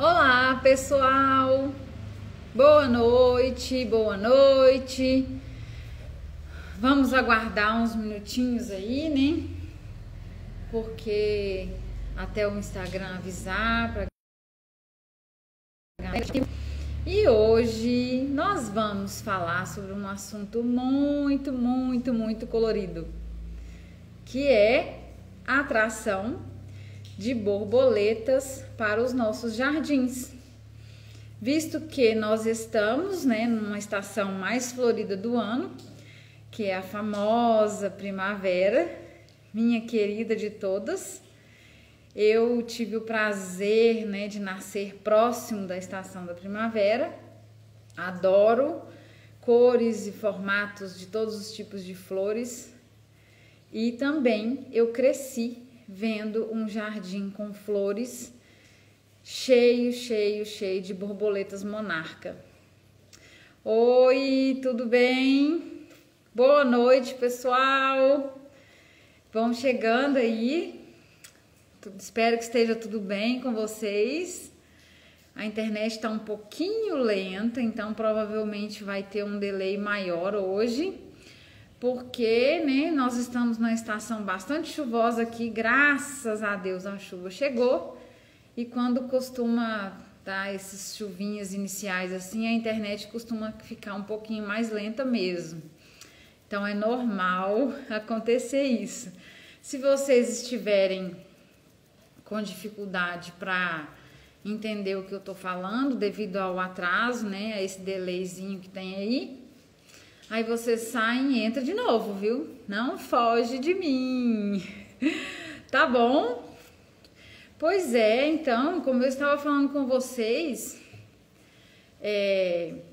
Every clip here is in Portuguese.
Olá, pessoal! Boa noite, boa noite. Vamos aguardar uns minutinhos aí, né? Porque até o Instagram avisar pra galera. E hoje nós vamos falar sobre um assunto muito colorido, que é a atração de borboletas para os nossos jardins. Visto que nós estamos, né, numa estação mais florida do ano, que é a famosa primavera, minha querida de todas. Eu tive o prazer, né, de nascer próximo da estação da primavera. Adoro cores e formatos de todos os tipos de flores. E também eu cresci vendo um jardim com flores cheio de borboletas monarca. Oi, tudo bem? Boa noite, pessoal. Vão chegando aí. Espero que esteja tudo bem com vocês. A internet está um pouquinho lenta, então provavelmente vai ter um delay maior hoje, porque, né, nós estamos numa estação bastante chuvosa aqui, graças a Deus a chuva chegou, e quando costuma dar esses chuvinhas iniciais assim, a internet costuma ficar um pouquinho mais lenta mesmo. Então é normal acontecer isso. Se vocês estiverem com dificuldade para entender o que eu tô falando, devido ao atraso, né, a esse delayzinho que tem aí vocês saem e entram de novo, viu? Não foge de mim, tá bom? Pois é, então, como eu estava falando com vocês,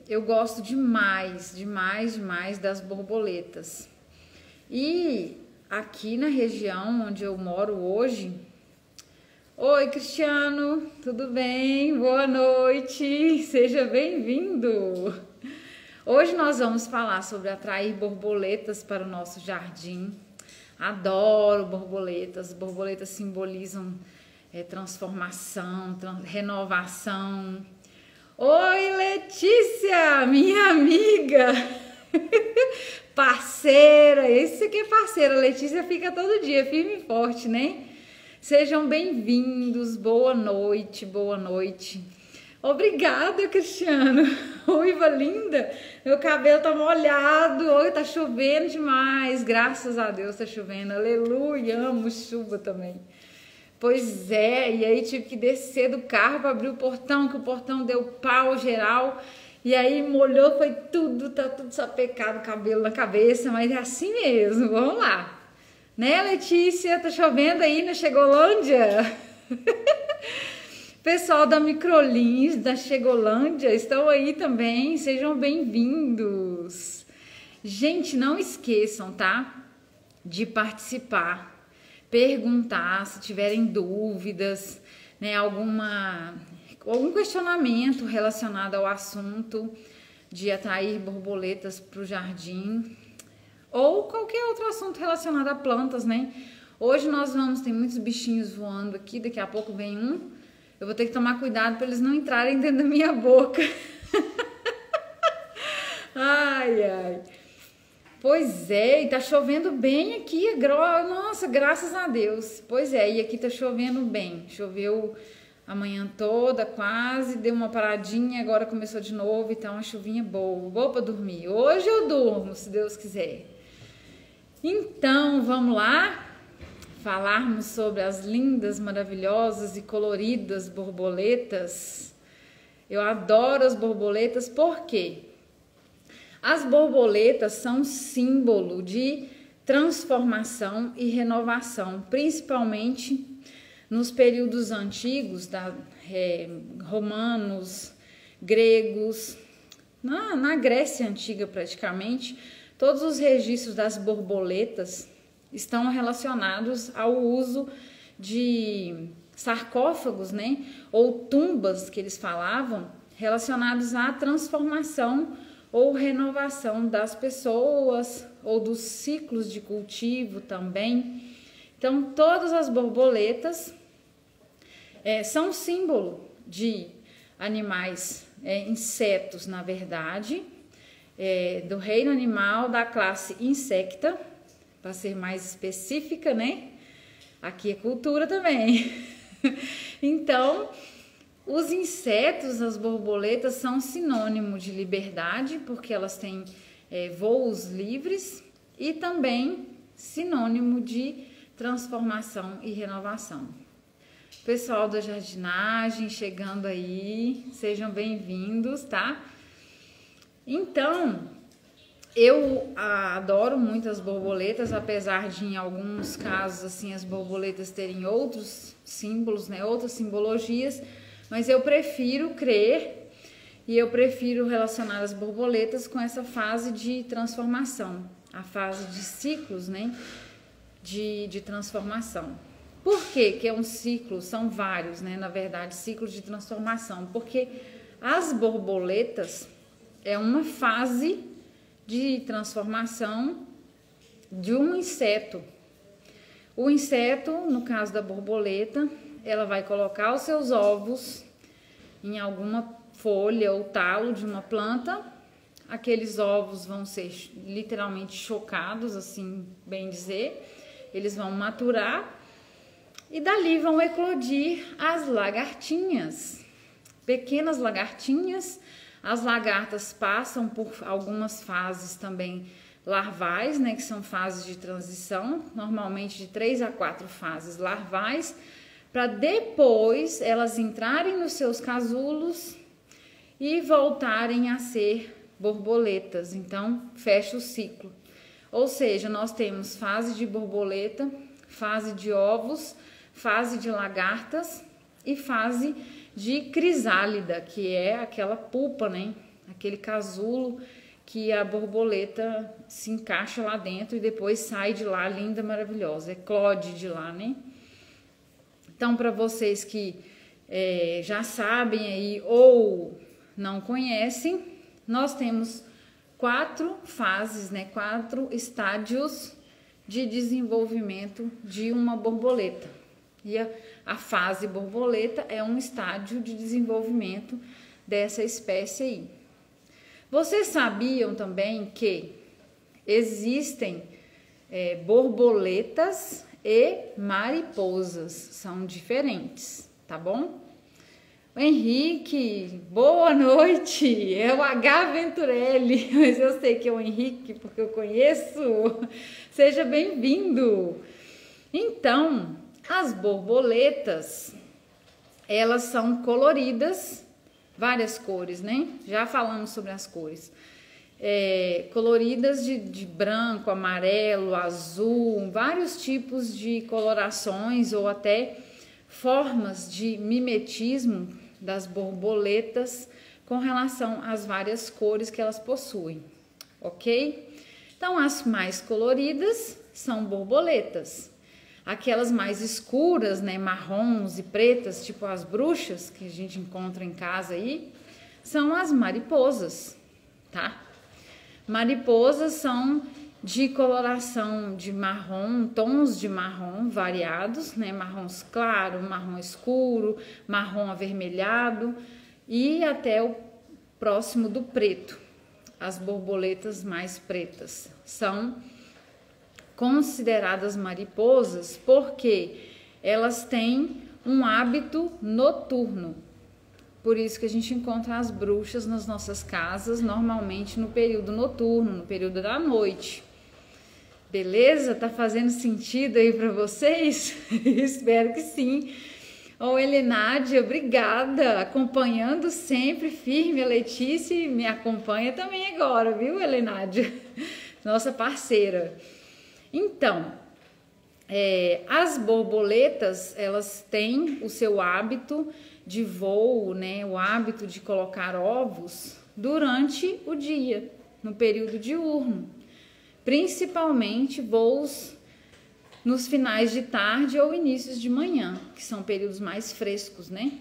eu gosto demais das borboletas. E aqui na região onde eu moro hoje... Oi, Cristiano, tudo bem? Boa noite, seja bem-vindo! Hoje nós vamos falar sobre atrair borboletas para o nosso jardim. Adoro borboletas, borboletas simbolizam transformação, renovação. Oi, Letícia, minha amiga, parceira, esse aqui é parceira, Letícia fica todo dia firme e forte, né? Sejam bem-vindos, boa noite, boa noite. Obrigada, Cristiano. Ruiva linda. Meu cabelo tá molhado. Oi, tá chovendo demais. Graças a Deus tá chovendo. Aleluia. Amo chuva também. Pois é. E aí tive que descer do carro para abrir o portão, que o portão deu pau geral. E aí molhou, foi tudo, tá tudo sapecado, cabelo na cabeça. Mas é assim mesmo. Vamos lá. Né, Letícia? Tá chovendo aí na Chegolândia? Pessoal da Microlins, da Chegolândia, estão aí também, sejam bem-vindos. Gente, não esqueçam, tá? De participar, perguntar se tiverem dúvidas, né? Algum questionamento relacionado ao assunto de atrair borboletas para o jardim, ou qualquer outro assunto relacionado a plantas, né? Hoje nós tem muitos bichinhos voando aqui, daqui a pouco vem um. Eu vou ter que tomar cuidado para eles não entrarem dentro da minha boca. Ai. Pois é, e tá chovendo bem aqui. Nossa, graças a Deus. Pois é, e aqui tá chovendo bem. Choveu a manhã toda quase, deu uma paradinha, agora começou de novo, então uma chuvinha boa para dormir. Hoje eu durmo, se Deus quiser. Então, vamos lá? Falarmos sobre as lindas, maravilhosas e coloridas borboletas. Eu adoro as borboletas porque as borboletas são símbolo de transformação e renovação, principalmente nos períodos antigos, romanos, gregos, na Grécia Antiga praticamente, todos os registros das borboletas estão relacionados ao uso de sarcófagos, né? Ou tumbas, que eles falavam, relacionados à transformação ou renovação das pessoas ou dos ciclos de cultivo também. Então, todas as borboletas são símbolo de animais, insetos, na verdade, do reino animal da classe Insecta, para ser mais específica, né? Aqui é cultura também. Então, os insetos, as borboletas, são sinônimo de liberdade, porque elas têm voos livres, e também sinônimo de transformação e renovação. Pessoal da jardinagem chegando aí, sejam bem-vindos, tá? Então, eu adoro muito as borboletas, apesar de em alguns casos assim as borboletas terem outros símbolos, né, outras simbologias, mas eu prefiro crer e eu prefiro relacionar as borboletas com essa fase de transformação, a fase de ciclos, né, de transformação. Por que que é um ciclo? São vários, né, na verdade, ciclos de transformação, porque as borboletas é uma fase de transformação de um inseto. O inseto, no caso da borboleta, ela vai colocar os seus ovos em alguma folha ou talo de uma planta. Aqueles ovos vão ser literalmente chocados, assim bem dizer. Eles vão maturar e dali vão eclodir as lagartinhas, pequenas lagartinhas. As lagartas passam por algumas fases também larvais, né, que são fases de transição, normalmente de 3 a 4 fases larvais, para depois elas entrarem nos seus casulos e voltarem a ser borboletas. Então, fecha o ciclo. Ou seja, nós temos fase de borboleta, fase de ovos, fase de lagartas e fase de crisálida, que é aquela pupa, né? Aquele casulo que a borboleta se encaixa lá dentro e depois sai de lá linda, maravilhosa, eclode de lá, né? Então, para vocês que já sabem aí ou não conhecem, nós temos 4 fases, né? 4 estádios de desenvolvimento de uma borboleta. E a fase borboleta é um estádio de desenvolvimento dessa espécie aí. Vocês sabiam também que existem borboletas e mariposas, são diferentes, tá bom? Henrique, boa noite, é o H. Venturelli, mas eu sei que é o Henrique porque eu conheço, seja bem-vindo. Então, as borboletas, elas são coloridas, várias cores, né? Já falamos sobre as cores. Coloridas de branco, amarelo, azul, vários tipos de colorações ou até formas de mimetismo das borboletas com relação às várias cores que elas possuem, ok? Então, as mais coloridas são borboletas. Aquelas mais escuras, né, marrons e pretas, tipo as bruxas que a gente encontra em casa aí, são as mariposas, tá? Mariposas são de coloração de marrom, tons de marrom variados, né? Marrons claro, marrom escuro, marrom avermelhado e até o próximo do preto. As borboletas mais pretas são consideradas mariposas porque elas têm um hábito noturno. Por isso que a gente encontra as bruxas nas nossas casas, normalmente no período noturno, no período da noite. Beleza? Tá fazendo sentido aí para vocês? Espero que sim. Ô, Helenádia, obrigada, acompanhando sempre firme. A Letícia me acompanha também agora, viu, Helenádia? Nossa parceira. Então, as borboletas, elas têm o seu hábito de voo, né? O hábito de colocar ovos durante o dia, no período diurno. Principalmente voos nos finais de tarde ou inícios de manhã, que são períodos mais frescos, né?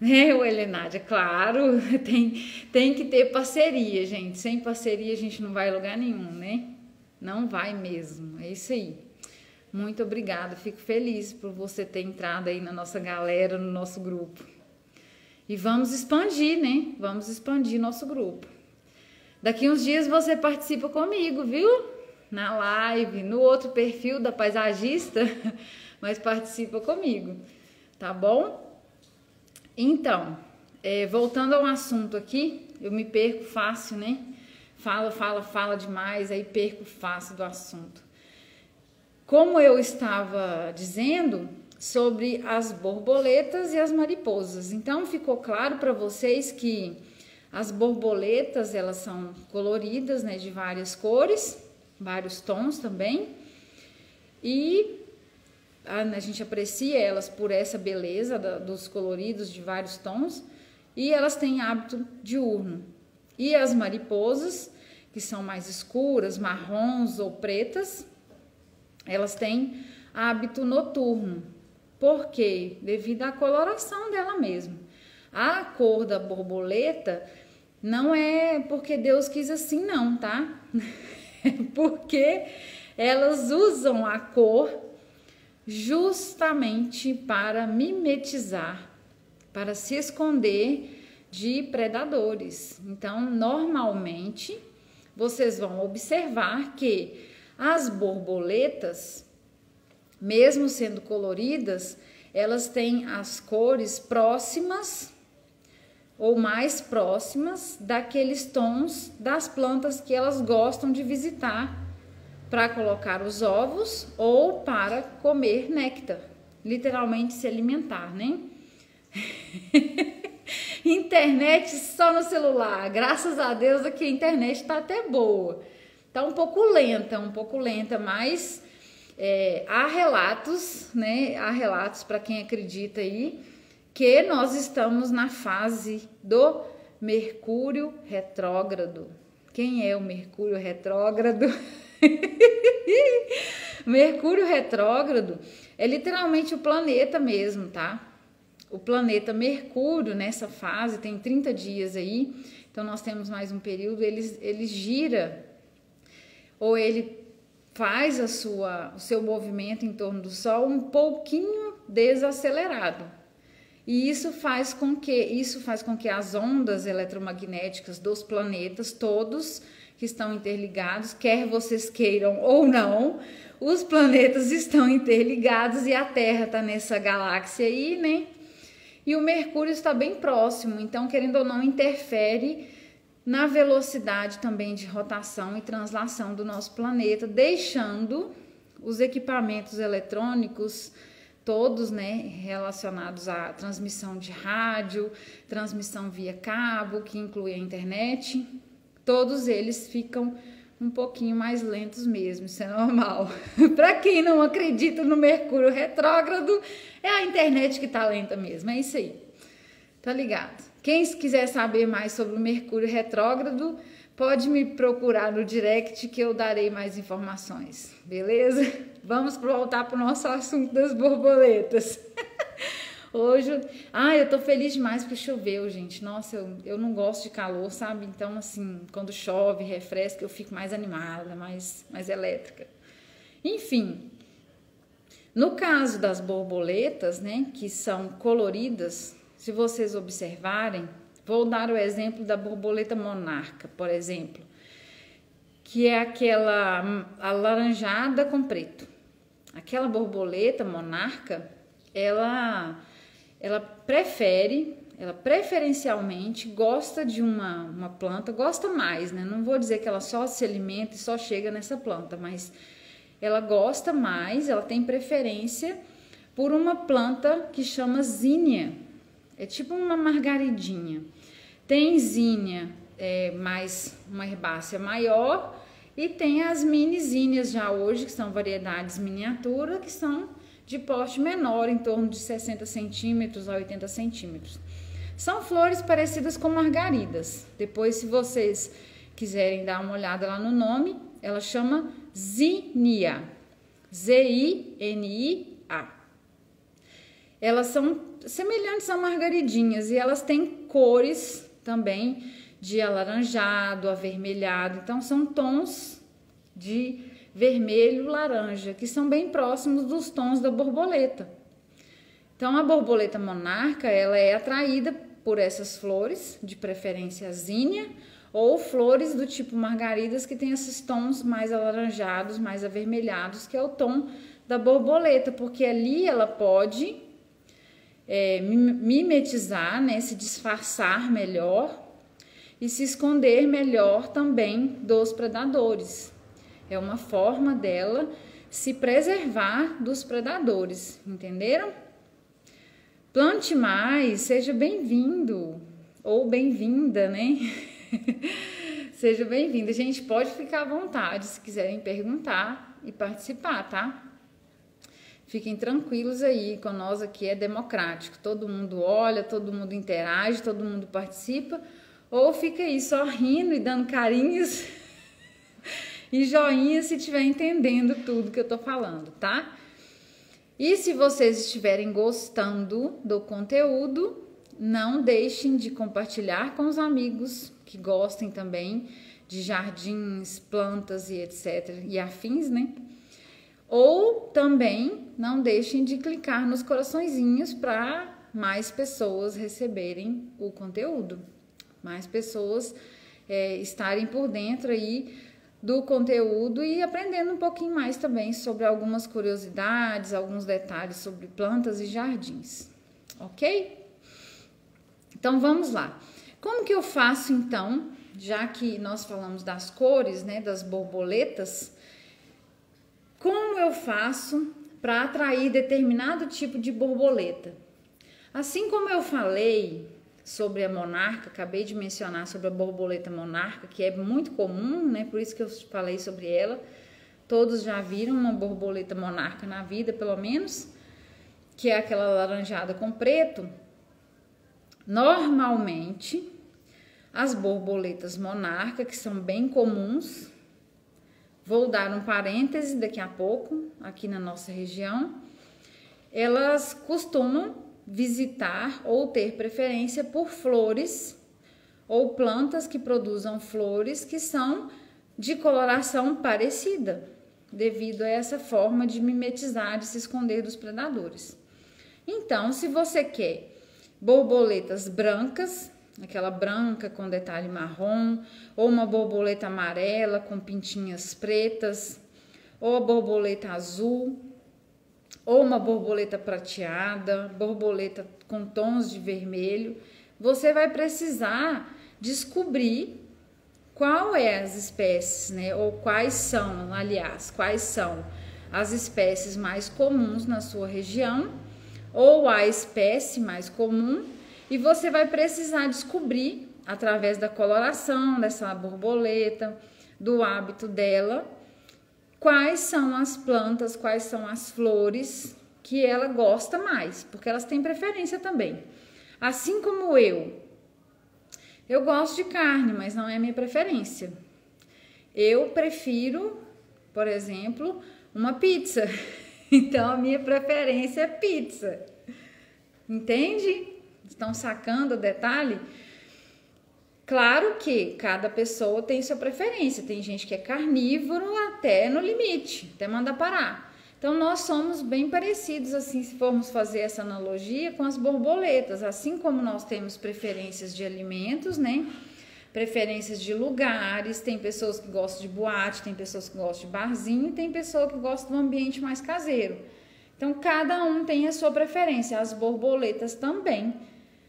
Helenádia, claro, tem que ter parceria, gente. Sem parceria a gente não vai a lugar nenhum, né? Não vai mesmo, é isso aí. Muito obrigada, fico feliz por você ter entrado aí na nossa galera, no nosso grupo. E vamos expandir, né? Vamos expandir nosso grupo. Daqui uns dias você participa comigo, viu? Na live, no outro perfil da paisagista, mas participa comigo, tá bom? Então, voltando ao assunto aqui, eu me perco fácil, né? Fala demais, aí perco fácil do assunto. Como eu estava dizendo sobre as borboletas e as mariposas, então ficou claro para vocês que as borboletas, elas são coloridas, né, de várias cores, vários tons também, e a gente aprecia elas por essa beleza dos coloridos de vários tons, e elas têm hábito diurno. E as mariposas, que são mais escuras, marrons ou pretas, elas têm hábito noturno. Por quê? Devido à coloração dela mesmo. A cor da borboleta não é porque Deus quis assim não, tá? É porque elas usam a cor justamente para mimetizar, para se esconder de predadores. Então, normalmente, vocês vão observar que as borboletas, mesmo sendo coloridas, elas têm as cores próximas ou mais próximas daqueles tons das plantas que elas gostam de visitar para colocar os ovos ou para comer néctar, literalmente se alimentar, né? Internet só no celular, graças a Deus aqui a internet tá até boa, tá um pouco lenta, mas há relatos, né? Há relatos para quem acredita aí que nós estamos na fase do Mercúrio retrógrado. Quem é o Mercúrio retrógrado? Mercúrio retrógrado é literalmente o planeta mesmo, tá? O planeta Mercúrio nessa fase tem 30 dias aí, então nós temos mais um período, ele gira, ou ele faz o seu movimento em torno do Sol um pouquinho desacelerado. E isso faz com que as ondas eletromagnéticas dos planetas todos que estão interligados, quer vocês queiram ou não, os planetas estão interligados e a Terra está nessa galáxia aí, né? E o Mercúrio está bem próximo, então, querendo ou não, interfere na velocidade também de rotação e translação do nosso planeta, deixando os equipamentos eletrônicos todos, né, relacionados à transmissão de rádio, transmissão via cabo, que inclui a internet, todos eles ficam um pouquinho mais lentos mesmo, isso é normal. Para quem não acredita no Mercúrio retrógrado, é a internet que tá lenta mesmo, é isso aí. Tá ligado? Quem quiser saber mais sobre o Mercúrio retrógrado, pode me procurar no direct que eu darei mais informações, beleza? Vamos voltar para o nosso assunto das borboletas. Hoje, eu tô feliz demais porque choveu, gente. Nossa, eu não gosto de calor, sabe? Então, assim, quando chove, refresca, eu fico mais animada, mais elétrica. Enfim, no caso das borboletas, né, que são coloridas, se vocês observarem, vou dar o exemplo da borboleta monarca, por exemplo, que é aquela alaranjada com preto. Aquela borboleta monarca, ela preferencialmente gosta de uma planta, gosta mais, né? Não vou dizer que ela só se alimenta e só chega nessa planta, mas ela gosta mais, ela tem preferência por uma planta que chama zinnia. É tipo uma margaridinha. Tem zinnia, mais uma herbácea maior, e tem as mini zinnias já hoje, que são variedades miniatura, que são de porte menor, em torno de 60 centímetros a 80 centímetros. São flores parecidas com margaridas. Depois, se vocês quiserem dar uma olhada lá no nome, ela chama zinnia. Z-I-N-I-A. Elas são semelhantes a margaridinhas e elas têm cores também de alaranjado, avermelhado. Então, são tons de vermelho, laranja, que são bem próximos dos tons da borboleta. Então, a borboleta monarca, ela é atraída por essas flores, de preferência zinnia, ou flores do tipo margaridas que tem esses tons mais alaranjados, mais avermelhados, que é o tom da borboleta, porque ali ela pode mimetizar, né, se disfarçar melhor e se esconder melhor também dos predadores. É uma forma dela se preservar dos predadores, entenderam? Plante mais, seja bem-vindo ou bem-vinda, né? Seja bem-vindo. A gente pode ficar à vontade se quiserem perguntar e participar, tá? Fiquem tranquilos aí, com nós aqui é democrático. Todo mundo olha, todo mundo interage, todo mundo participa. Ou fica aí só rindo e dando carinhos e joinha se estiver entendendo tudo que eu tô falando, tá? E se vocês estiverem gostando do conteúdo, não deixem de compartilhar com os amigos que gostem também de jardins, plantas e etc. e afins, né? Ou também não deixem de clicar nos coraçõezinhos para mais pessoas receberem o conteúdo, mais pessoas estarem por dentro aí do conteúdo e aprendendo um pouquinho mais também sobre algumas curiosidades, alguns detalhes sobre plantas e jardins, ok? Então vamos lá. Como que eu faço então, já que nós falamos das cores, né, das borboletas, como eu faço para atrair determinado tipo de borboleta? Assim como eu falei sobre a monarca, acabei de mencionar sobre a borboleta monarca, que é muito comum, né? Por isso que eu falei sobre ela. Todos já viram uma borboleta monarca na vida, pelo menos, que é aquela laranjada com preto. Normalmente, as borboletas monarca, que são bem comuns, vou dar um parêntese daqui a pouco, aqui na nossa região, elas costumam visitar ou ter preferência por flores ou plantas que produzam flores que são de coloração parecida, devido a essa forma de mimetizar, de se esconder dos predadores. Então, se você quer borboletas brancas, aquela branca com detalhe marrom, ou uma borboleta amarela com pintinhas pretas, ou a borboleta azul, ou uma borboleta prateada, borboleta com tons de vermelho, você vai precisar descobrir qual é as espécies, né? Ou quais são, aliás, quais são as espécies mais comuns na sua região, ou a espécie mais comum, e você vai precisar descobrir, através da coloração dessa borboleta, do hábito dela, quais são as plantas, quais são as flores que ela gosta mais, porque elas têm preferência também. Assim como eu gosto de carne, mas não é a minha preferência. Eu prefiro, por exemplo, uma pizza. Então, a minha preferência é pizza. Entende? Estão sacando o detalhe? Claro que cada pessoa tem sua preferência. Tem gente que é carnívoro até no limite, até manda parar. Então, nós somos bem parecidos, assim, se formos fazer essa analogia com as borboletas. Assim como nós temos preferências de alimentos, né? Preferências de lugares. Tem pessoas que gostam de boate, tem pessoas que gostam de barzinho, tem pessoa que gosta de um ambiente mais caseiro. Então, cada um tem a sua preferência. As borboletas também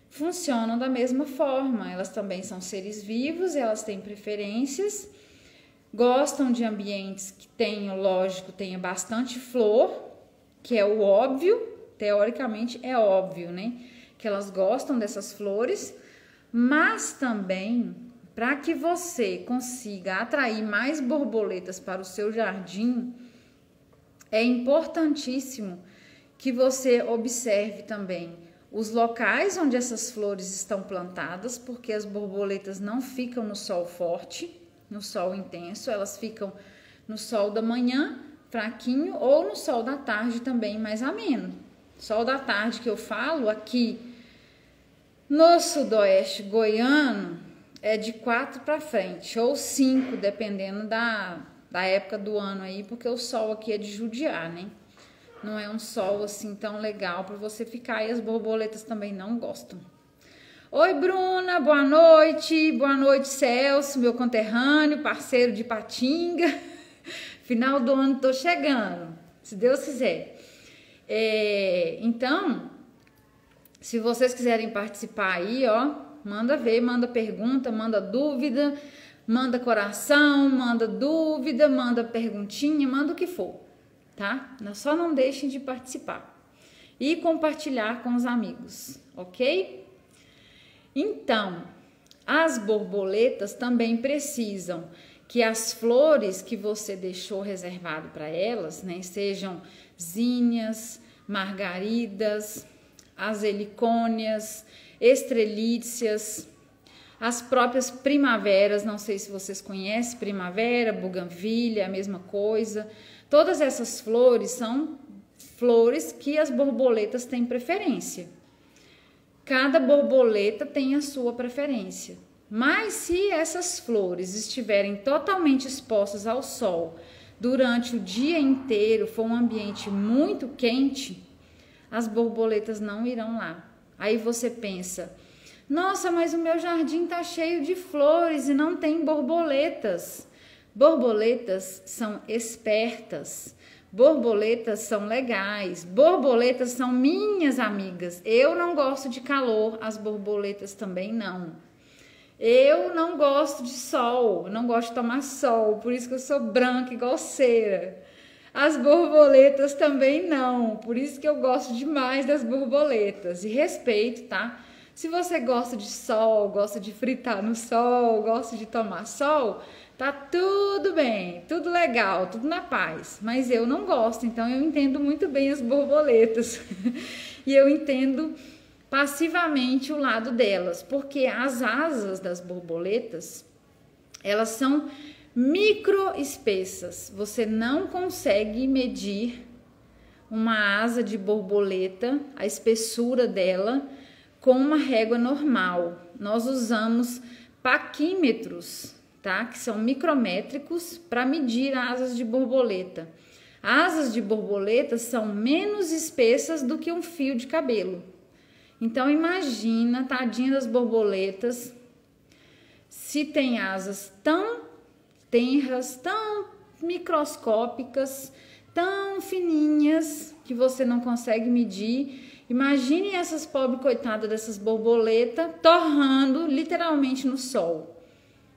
funcionam da mesma forma, elas também são seres vivos, elas têm preferências, gostam de ambientes que tenham, lógico, tenha bastante flor, que é o óbvio, teoricamente é óbvio, né? Que elas gostam dessas flores, mas também, para que você consiga atrair mais borboletas para o seu jardim, é importantíssimo que você observe também os locais onde essas flores estão plantadas, porque as borboletas não ficam no sol forte, no sol intenso, elas ficam no sol da manhã, fraquinho, ou no sol da tarde também, mais ameno. Sol da tarde que eu falo aqui no sudoeste goiano é de 4 para frente, ou 5, dependendo da época do ano aí, porque o sol aqui é de judiar, né? Não é um sol assim tão legal para você ficar, e as borboletas também não gostam. Oi, Bruna, boa noite. Boa noite, Celso, meu conterrâneo, parceiro de Patinga. Final do ano tô chegando, se Deus quiser. Então, se vocês quiserem participar aí, ó, manda ver, manda pergunta, manda dúvida, manda coração, manda dúvida, manda perguntinha, manda o que for, tá? Só não deixem de participar e compartilhar com os amigos, ok? Então, as borboletas também precisam que as flores que você deixou reservado para elas, né, sejam zinnias, margaridas, as helicônias, estrelícias, as próprias primaveras, não sei se vocês conhecem, primavera, buganvília, a mesma coisa. Todas essas flores são flores que as borboletas têm preferência. Cada borboleta tem a sua preferência. Mas se essas flores estiverem totalmente expostas ao sol durante o dia inteiro, for um ambiente muito quente, as borboletas não irão lá. Aí você pensa, nossa, mas o meu jardim tá cheio de flores e não tem borboletas. Borboletas são espertas, borboletas são legais, borboletas são minhas amigas. Eu não gosto de calor, as borboletas também não. Eu não gosto de sol, não gosto de tomar sol, por isso que eu sou branca igual cera. As borboletas também não, por isso que eu gosto demais das borboletas. E respeito, tá? Se você gosta de sol, gosta de fritar no sol, gosta de tomar sol, tá tudo bem, tudo legal, tudo na paz. Mas eu não gosto, então eu entendo muito bem as borboletas. E eu entendo passivamente o lado delas, porque as asas das borboletas, elas são micro espessas. Você não consegue medir uma asa de borboleta, a espessura dela, com uma régua normal. Nós usamos paquímetros, tá? Que são micrométricos para medir asas de borboleta. Asas de borboleta são menos espessas do que um fio de cabelo. Então imagina, tadinha das borboletas, se tem asas tão tenras, tão microscópicas, tão fininhas que você não consegue medir. Imagine essas pobres coitadas dessas borboletas torrando literalmente no sol.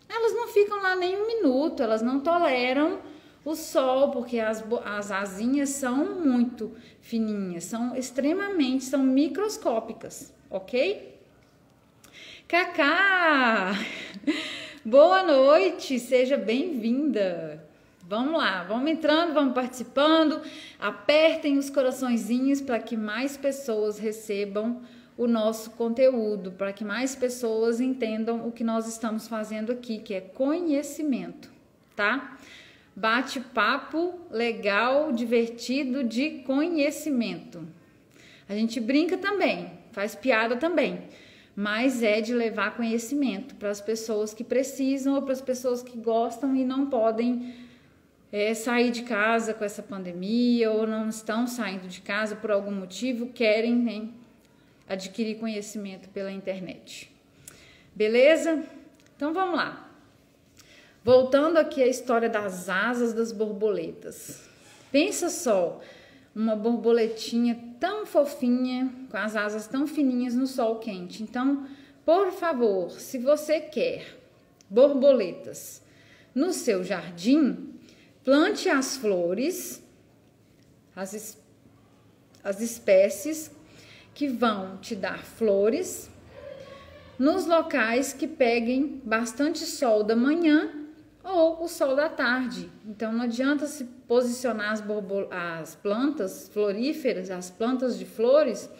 Elas não ficam lá nem um minuto, elas não toleram o sol, porque as asinhas são muito fininhas, são microscópicas, ok? Cacá! Boa noite, seja bem-vinda. Vamos lá, vamos entrando, vamos participando. Apertem os coraçõezinhos para que mais pessoas recebam o nosso conteúdo, para que mais pessoas entendam o que nós estamos fazendo aqui, que é conhecimento, tá? Bate-papo legal, divertido de conhecimento. A gente brinca também, faz piada também, mas é de levar conhecimento para as pessoas que precisam ou para as pessoas que gostam e não podem sair de casa com essa pandemia ou não estão saindo de casa por algum motivo, querem, né, adquirir conhecimento pela internet. Beleza? Então vamos lá. Voltando aqui à história das asas das borboletas. Pensa só, uma borboletinha tão fofinha, com as asas tão fininhas no sol quente. Então, por favor, se você quer borboletas no seu jardim, plante as flores, as espécies que vão te dar flores nos locais que peguem bastante sol da manhã ou o sol da tarde. Então não adianta se posicionar as plantas floríferas, as plantas de flores,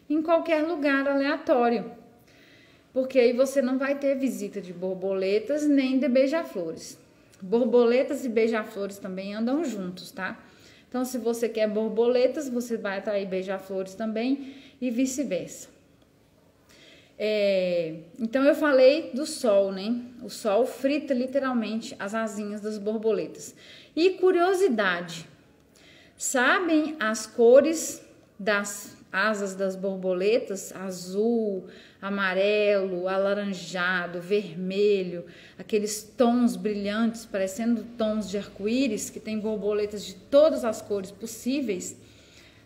em qualquer lugar aleatório, porque aí você não vai ter visita de borboletas nem de beija-flores. Borboletas e beija-flores também andam juntos, tá? Então, se você quer borboletas, você vai atrair beija-flores também e vice-versa. Então, eu falei do sol, né? O sol frita literalmente as asinhas das borboletas. E curiosidade, sabem as cores das asas das borboletas, azul, amarelo, alaranjado, vermelho, aqueles tons brilhantes, parecendo tons de arco-íris, que tem borboletas de todas as cores possíveis.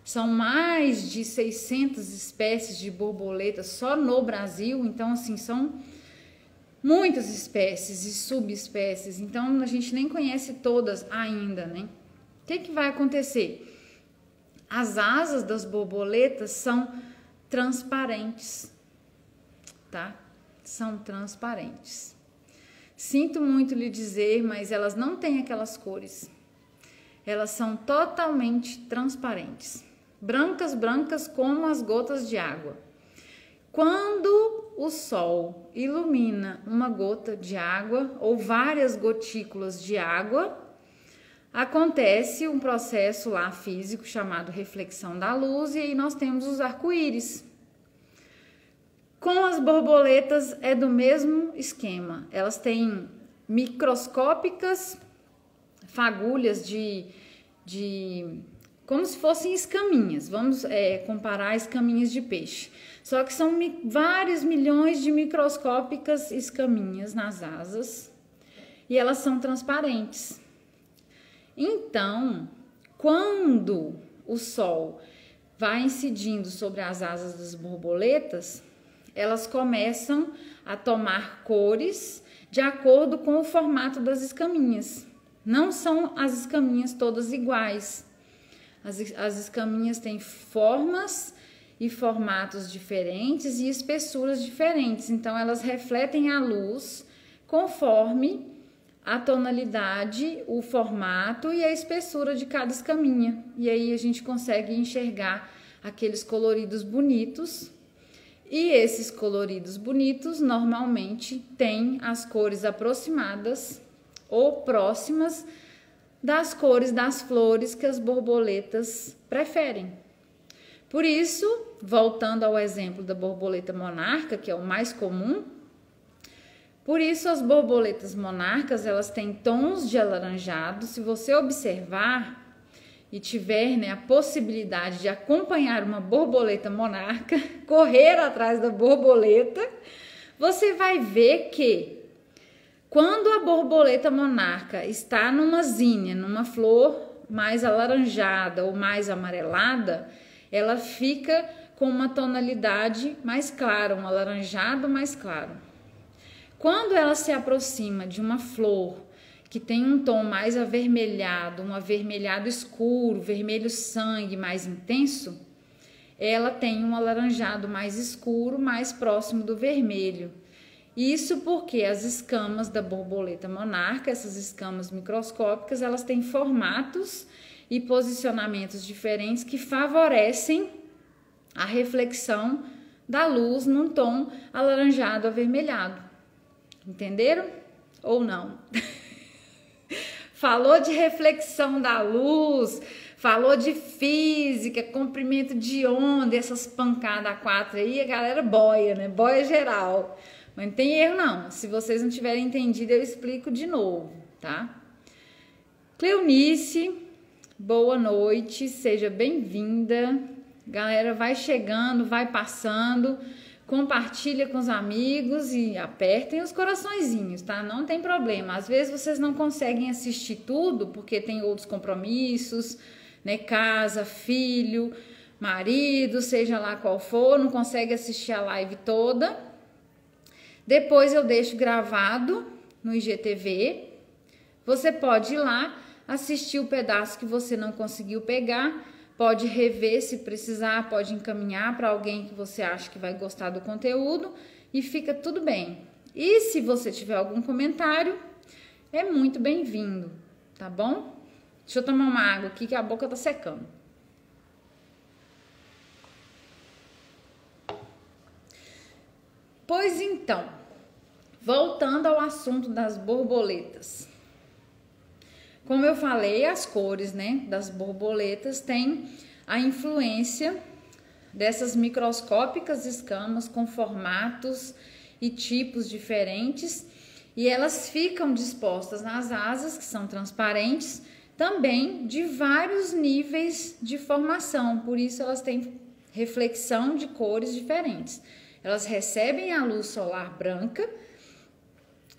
São mais de 600 espécies de borboletas só no Brasil, então assim, são muitas espécies e subespécies, então a gente nem conhece todas ainda, né? O que vai acontecer? As asas das borboletas são transparentes, tá? São transparentes. Sinto muito lhe dizer, mas elas não têm aquelas cores. Elas são totalmente transparentes. Brancas, brancas como as gotas de água. Quando o sol ilumina uma gota de água ou várias gotículas de água, acontece um processo lá físico chamado reflexão da luz e aí nós temos os arco-íris. Com as borboletas é do mesmo esquema. Elas têm microscópicas fagulhas como se fossem escaminhas. Vamos comparar escaminhas de peixe. Só que são vários milhões de microscópicas escaminhas nas asas e elas são transparentes. Então, quando o sol vai incidindo sobre as asas das borboletas, elas começam a tomar cores de acordo com o formato das escaminhas. Não são as escaminhas todas iguais. As escaminhas têm formas e formatos diferentes e espessuras diferentes. Então, elas refletem a luz conforme a tonalidade, o formato e a espessura de cada escaminha. E aí a gente consegue enxergar aqueles coloridos bonitos. E esses coloridos bonitos normalmente têm as cores aproximadas ou próximas das cores das flores que as borboletas preferem. Por isso, voltando ao exemplo da borboleta monarca, que é o mais comum, por isso as borboletas monarcas, elas têm tons de alaranjado. Se você observar e tiver, a possibilidade de acompanhar uma borboleta monarca, correr atrás da borboleta, você vai ver que quando a borboleta monarca está numa zinha, numa flor mais alaranjada ou mais amarelada, ela fica com uma tonalidade mais clara, um alaranjado mais claro. Quando ela se aproxima de uma flor que tem um tom mais avermelhado, um avermelhado escuro, vermelho sangue mais intenso, ela tem um alaranjado mais escuro, mais próximo do vermelho. Isso porque as escamas da borboleta monarca, essas escamas microscópicas, elas têm formatos e posicionamentos diferentes que favorecem a reflexão da luz num tom alaranjado avermelhado. Entenderam? Ou não? Falou de reflexão da luz, falou de física, comprimento de onda, essas pancadas a quatro aí, a galera boia, né? Boia geral. Mas não tem erro não. Se vocês não tiverem entendido, eu explico de novo, tá? Cleonice, boa noite, seja bem-vinda. Galera, vai chegando, vai passando. Compartilha com os amigos e apertem os coraçõezinhos, tá? Não tem problema. Às vezes vocês não conseguem assistir tudo porque tem outros compromissos, né? Casa, filho, marido, seja lá qual for, não consegue assistir a live toda. Depois eu deixo gravado no IGTV. Você pode ir lá assistir o pedaço que você não conseguiu pegar. Pode rever se precisar, pode encaminhar para alguém que você acha que vai gostar do conteúdo e fica tudo bem. E se você tiver algum comentário, é muito bem-vindo, tá bom? Deixa eu tomar uma água aqui que a boca tá secando. Pois então, voltando ao assunto das borboletas. Como eu falei, as cores, né, das borboletas têm a influência dessas microscópicas escamas com formatos e tipos diferentes e elas ficam dispostas nas asas, que são transparentes, também de vários níveis de formação, por isso elas têm reflexão de cores diferentes. Elas recebem a luz solar branca,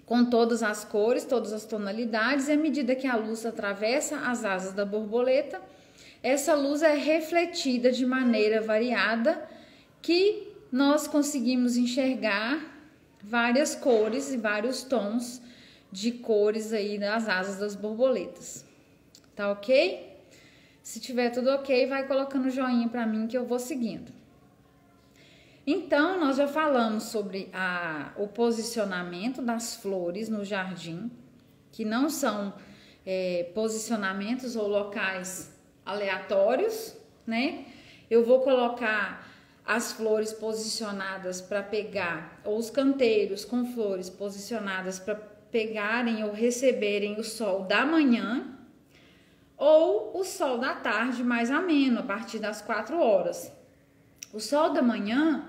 com todas as cores, todas as tonalidades, e à medida que a luz atravessa as asas da borboleta, essa luz é refletida de maneira variada, que nós conseguimos enxergar várias cores e vários tons de cores aí nas asas das borboletas. Tá ok? Se tiver tudo ok, vai colocando joinha para mim que eu vou seguindo. Então, nós já falamos sobre o posicionamento das flores no jardim, que não são posicionamentos ou locais aleatórios, né? Eu vou colocar as flores posicionadas para pegar, ou os canteiros com flores posicionadas para pegarem ou receberem o sol da manhã, ou o sol da tarde mais ameno, a partir das 4 horas. O sol da manhã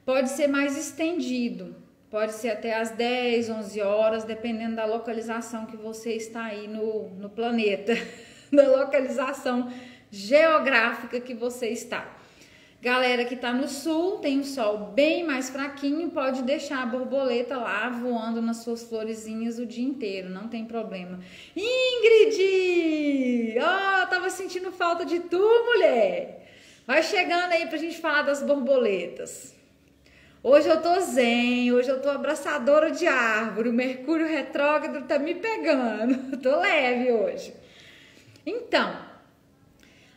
pode ser mais estendido, pode ser até às 10, 11 horas, dependendo da localização que você está aí no planeta, da localização geográfica que você está. Galera que está no sul, tem o sol bem mais fraquinho, pode deixar a borboleta lá voando nas suas florezinhas o dia inteiro, não tem problema. Ingrid! Ó, tava sentindo falta de tu, mulher! Vai chegando aí pra gente falar das borboletas. Hoje eu tô zen, hoje eu tô abraçadora de árvore, o Mercúrio retrógrado tá me pegando, tô leve hoje. Então,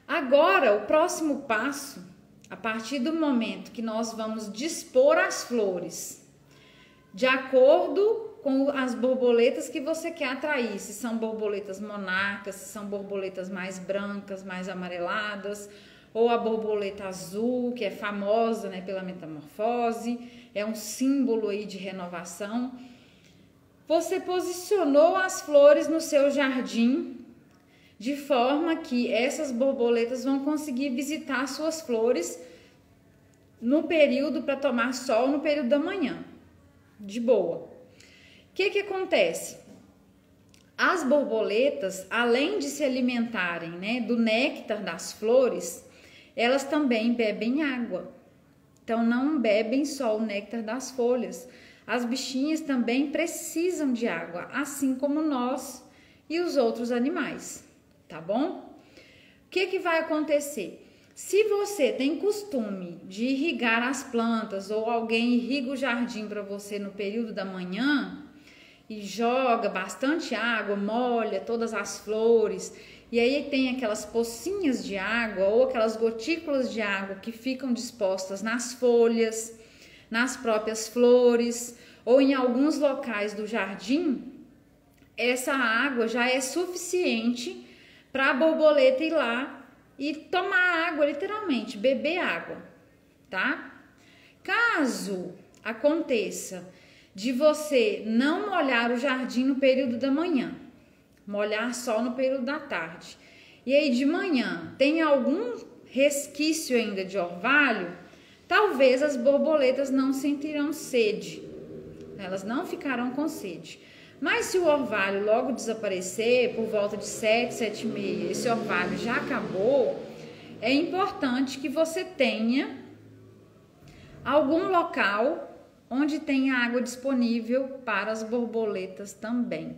agora o próximo passo, a partir do momento que nós vamos dispor as flores, de acordo com as borboletas que você quer atrair, se são borboletas monarcas, se são borboletas mais brancas, mais amareladas, ou a borboleta azul, que é famosa, né, pela metamorfose, é um símbolo aí de renovação. Você posicionou as flores no seu jardim de forma que essas borboletas vão conseguir visitar suas flores no período para tomar sol, no período da manhã, de boa. O que acontece? As borboletas, além de se alimentarem, né, do néctar das flores, elas também bebem água. Então, não bebem só o néctar das folhas. As bichinhas também precisam de água, assim como nós e os outros animais, tá bom? O que vai acontecer? Se você tem costume de irrigar as plantas ou alguém irriga o jardim para você no período da manhã e joga bastante água, molha todas as flores, e aí tem aquelas pocinhas de água ou aquelas gotículas de água que ficam dispostas nas folhas, nas próprias flores ou em alguns locais do jardim, essa água já é suficiente para a borboleta ir lá e tomar água, literalmente, beber água, tá? Caso aconteça de você não molhar o jardim no período da manhã, molhar só no período da tarde, e aí de manhã tem algum resquício ainda de orvalho, talvez as borboletas não sentirão sede, elas não ficarão com sede. Mas se o orvalho logo desaparecer, por volta de 7, 7h30, esse orvalho já acabou, é importante que você tenha algum local onde tenha água disponível para as borboletas também.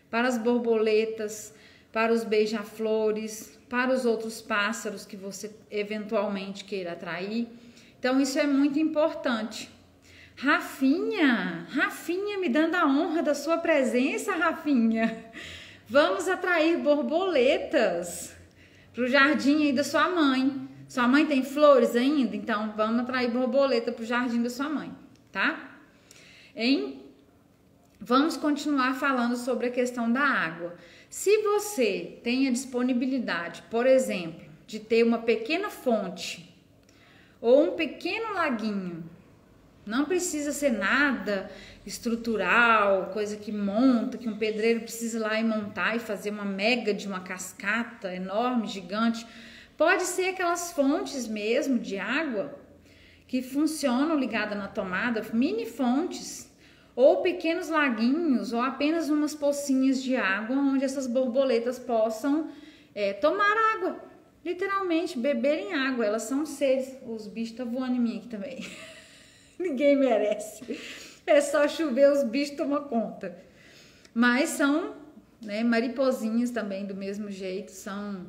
Para as borboletas, para os beija-flores, para os outros pássaros que você eventualmente queira atrair. Então, isso é muito importante. Rafinha, me dando a honra da sua presença, Rafinha. Vamos atrair borboletas para o jardim aí da sua mãe. Sua mãe tem flores ainda? Então, vamos atrair borboleta para o jardim da sua mãe, tá? Vamos continuar falando sobre a questão da água. Se você tem a disponibilidade, por exemplo, de ter uma pequena fonte ou um pequeno laguinho, não precisa ser nada estrutural, coisa que monta, que um pedreiro precisa ir lá e montar e fazer uma mega de uma cascata enorme, gigante. Pode ser aquelas fontes mesmo de água que funcionam ligada na tomada, mini fontes, ou pequenos laguinhos, ou apenas umas pocinhas de água onde essas borboletas possam tomar água, literalmente beberem água. Elas são seres. Os bichos estão voando em mim aqui também. Ninguém merece. É só chover, os bichos tomam conta. Mas são, né, mariposinhas também do mesmo jeito, são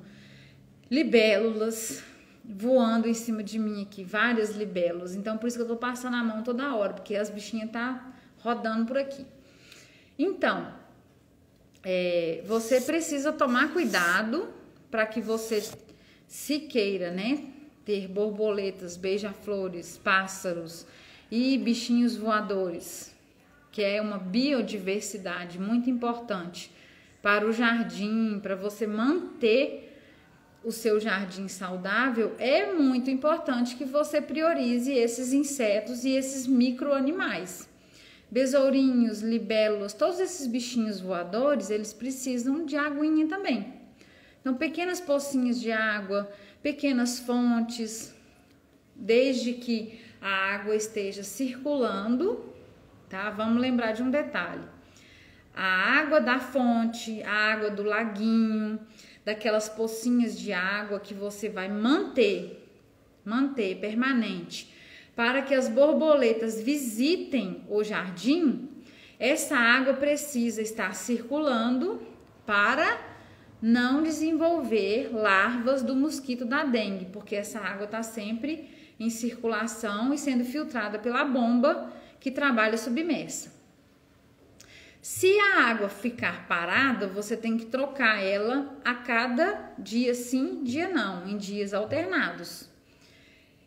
libélulas voando em cima de mim aqui, várias libélulas. Então por isso que eu tô passando a mão toda hora, porque as bichinhas tá rodando por aqui. Então, você precisa tomar cuidado para que você, se queira, né, ter borboletas, beija-flores, pássaros e bichinhos voadores, que é uma biodiversidade muito importante para o jardim, para você manter o seu jardim saudável. É muito importante que você priorize esses insetos e esses micro-animais. Besourinhos, libélulas, todos esses bichinhos voadores, eles precisam de aguinha também. Então, pequenas pocinhas de água, pequenas fontes, desde que a água esteja circulando, tá? Vamos lembrar de um detalhe. A água da fonte, a água do laguinho, daquelas pocinhas de água que você vai manter permanente, para que as borboletas visitem o jardim, essa água precisa estar circulando para não desenvolver larvas do mosquito da dengue, porque essa água está sempre em circulação e sendo filtrada pela bomba que trabalha submersa. Se a água ficar parada, você tem que trocar ela a cada dia sim, dia não, em dias alternados.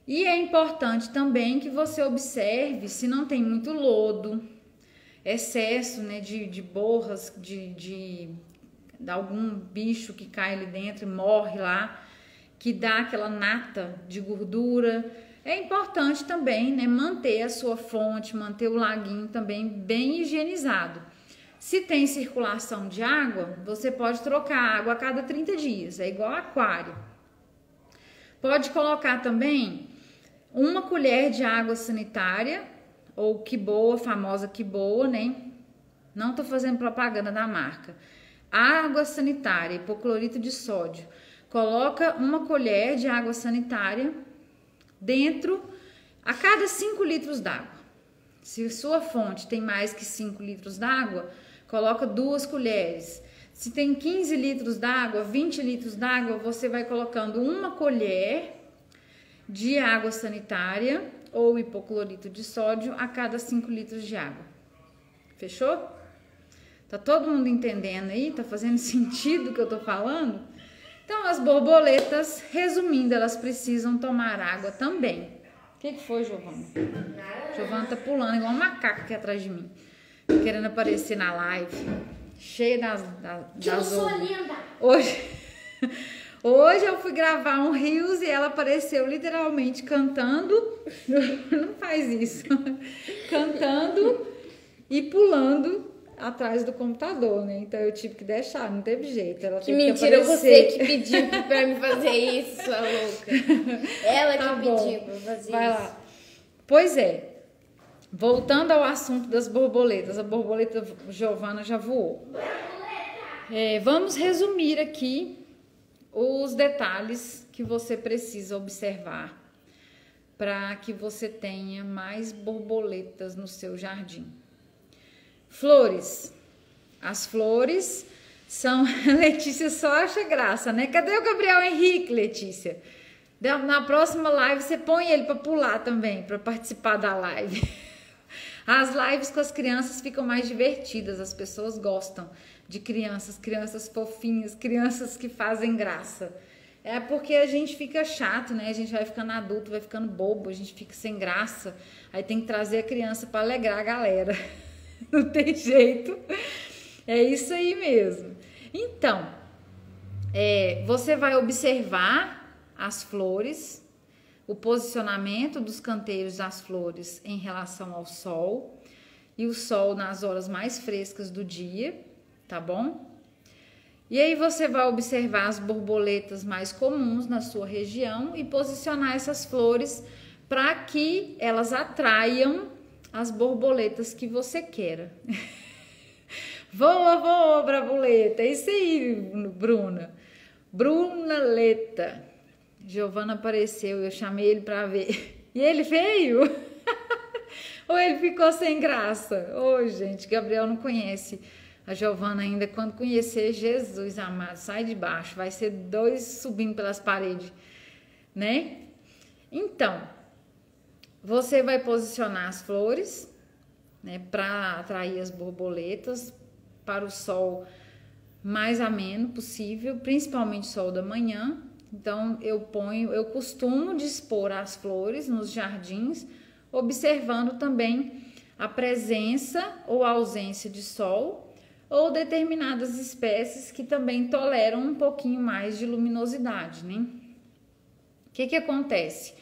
E é importante também que você observe se não tem muito lodo, excesso, né, de borras, de algum bicho que cai ali dentro e morre lá, que dá aquela nata de gordura. É importante também, né, manter a sua fonte, manter o laguinho também bem higienizado. Se tem circulação de água, você pode trocar a água a cada 30 dias, é igual aquário. Pode colocar também uma colher de água sanitária, ou que boa, famosa que boa, né? Não tô fazendo propaganda da marca. Água sanitária, hipoclorito de sódio. Coloca uma colher de água sanitária dentro a cada 5 litros d'água. Se sua fonte tem mais que 5 litros d'água, coloca 2 colheres. Se tem 15 litros d'água, 20 litros d'água, você vai colocando uma colher de água sanitária ou hipoclorito de sódio a cada 5 litros de água. Fechou? Tá todo mundo entendendo aí? Tá fazendo sentido o que eu tô falando? Então, as borboletas, resumindo, elas precisam tomar água também. O que foi, Giovana? Giovana tá pulando igual um macaco aqui atrás de mim, querendo aparecer na live, cheia das eu sou linda! Hoje eu fui gravar um Reels e ela apareceu literalmente cantando, não faz isso, cantando e pulando atrás do computador, né? Então eu tive que deixar, não teve jeito. Ela que mentira, você que pediu pra me fazer isso, sua louca. Ela tá que pediu pra fazer Vai isso. lá. Pois é, voltando ao assunto das borboletas, a borboleta Giovana já voou. Vamos resumir aqui os detalhes que você precisa observar para que você tenha mais borboletas no seu jardim. Flores. As flores são... Letícia só acha graça, né? Cadê o Gabriel Henrique, Letícia? Na próxima live você põe ele para pular também, para participar da live. As lives com as crianças ficam mais divertidas, as pessoas gostam de crianças fofinhas, crianças que fazem graça. É porque a gente fica chato, né? A gente vai ficando adulto, vai ficando bobo, a gente fica sem graça. Aí tem que trazer a criança para alegrar a galera. Não tem jeito. É isso aí mesmo. Então, você vai observar as flores, o posicionamento dos canteiros das flores em relação ao sol, e o sol nas horas mais frescas do dia, tá bom? E aí você vai observar as borboletas mais comuns na sua região e posicionar essas flores para que elas atraiam as borboletas que você queira. Voa, voa, borboleta. É isso aí, Bruna. Brunaleta. Giovana apareceu, eu chamei ele para ver. E ele veio? Ou ele ficou sem graça? Ô, gente, Gabriel não conhece a Giovana ainda. Quando conhecer, Jesus amado, sai de baixo. Vai ser dois subindo pelas paredes, né? Então, você vai posicionar as flores, né, para atrair as borboletas para o sol mais ameno possível, principalmente sol da manhã. Então, eu costumo dispor as flores nos jardins, observando também a presença ou a ausência de sol, ou determinadas espécies que também toleram um pouquinho mais de luminosidade, né? O que acontece?